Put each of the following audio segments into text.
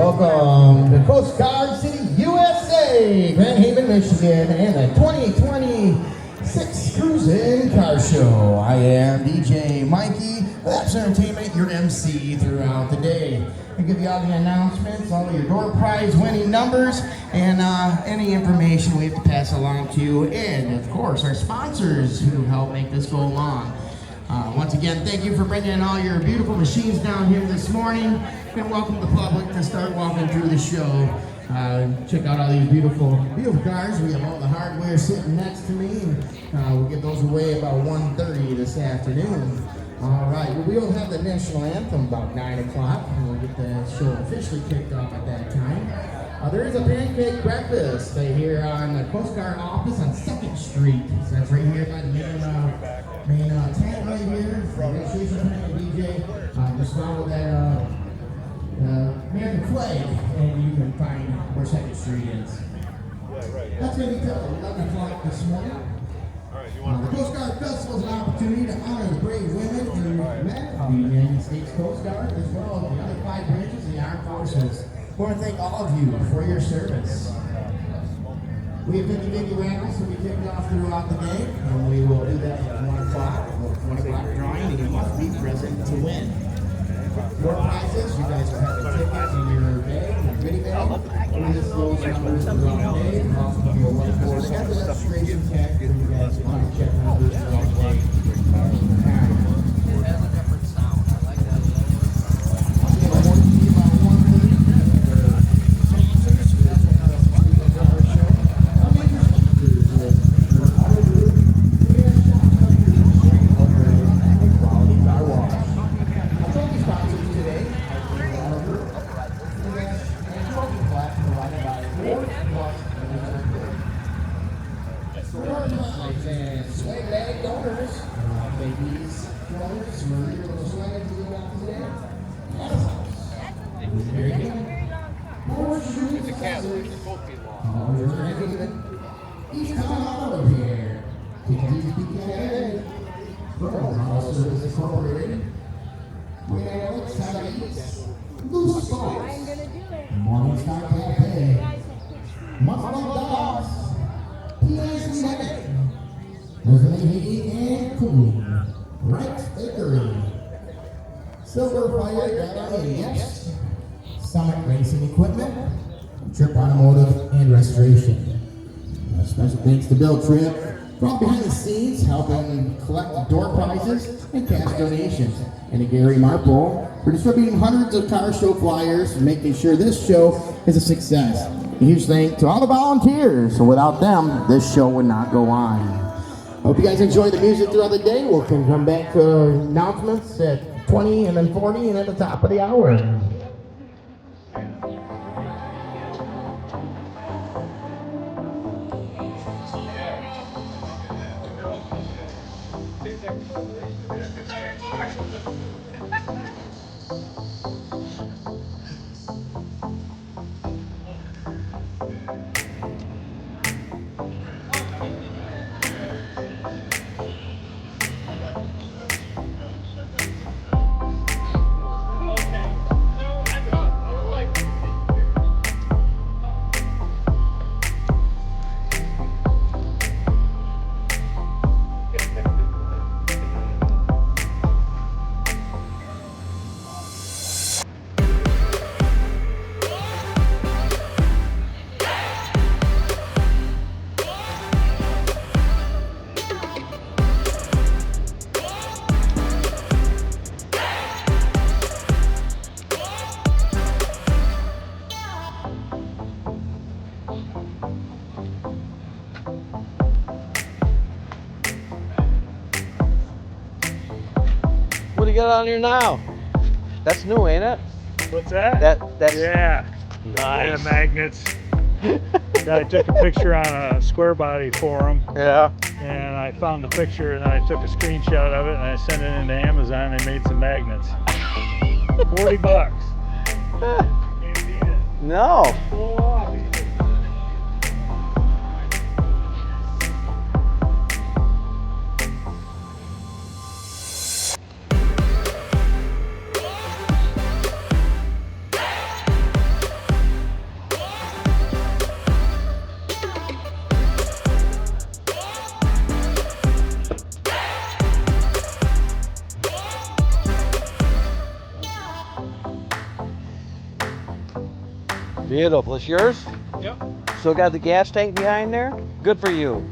Welcome to Coast Guard City, USA, Grand Haven, Michigan, and the 2026 Cruisin' Car Show. I am DJ Mikey, Labs Entertainment, your MC throughout the day. I give you all the announcements, all of your door prize winning numbers, and any information we have to pass along to you, and of course our sponsors who help make this go along. Once again, thank you for bringing in all your beautiful machines down here this morning, and welcome the public to start walking through the show. Check out all these beautiful cars. We have all the hardware sitting next to me, and we'll get those away about 1:30 this afternoon. All right, well, we'll have the national anthem about 9 o'clock, and we'll get the show officially kicked off at that time. There is a pancake breakfast here on the Coast Guard office on 2nd Street. So that's right here by the main tent right here. Registration tent and DJ. Just follow that American flag, and you can find where 2nd Street is. That's going to be till 11 o'clock this morning. The Coast Guard Festival is an opportunity to honor the brave women and men of the United States Coast Guard, as well as the other 5 branches of the Armed Forces. I want to thank all of you for your service. We have 50-50 raffles to be kicked off throughout the day, and we will do that at 1 o'clock. 1 o'clock drawing, and you must be present to win. Your prizes, you guys will have a ticket in your bag, your goodie bag. We just those numbers throughout the day, and also give you a one-four registration tag for you guys to check numbers throughout the day. Silver Fire Yes, Summit Racing Equipment, Trip Automotive and Restoration. Special thanks to Bill Tripp from behind the scenes, helping collect door prizes and cash donations. And to Gary Marple for distributing hundreds of car show flyers and making sure this show is a success. A huge thank to all the volunteers. So without them, this show would not go on. Hope you guys enjoy the music throughout the day. We'll come back to announcements at 20 and then 40 and at the top of the hour. What do you got on here now? That's new, ain't it? What's that? That's yeah. nice. Yeah, magnets. I took a picture on a square body forum. Yeah. And I found the picture and I took a screenshot of it and I sent it into Amazon. They made some magnets. $40. Can't beat it. No. Full off. Beautiful. It's yours? Yep. Still got the gas tank behind there? Good for you.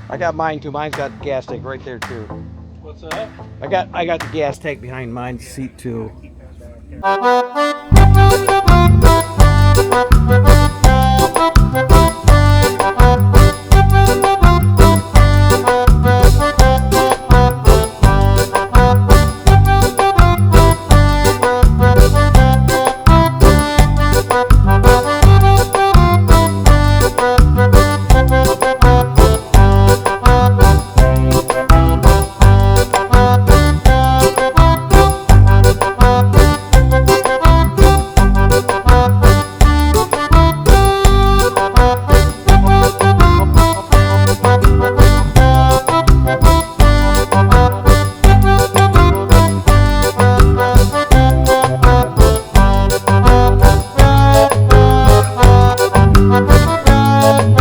I got mine too. Mine's got the gas tank right there too. What's that? I got the gas tank behind mine's seat too.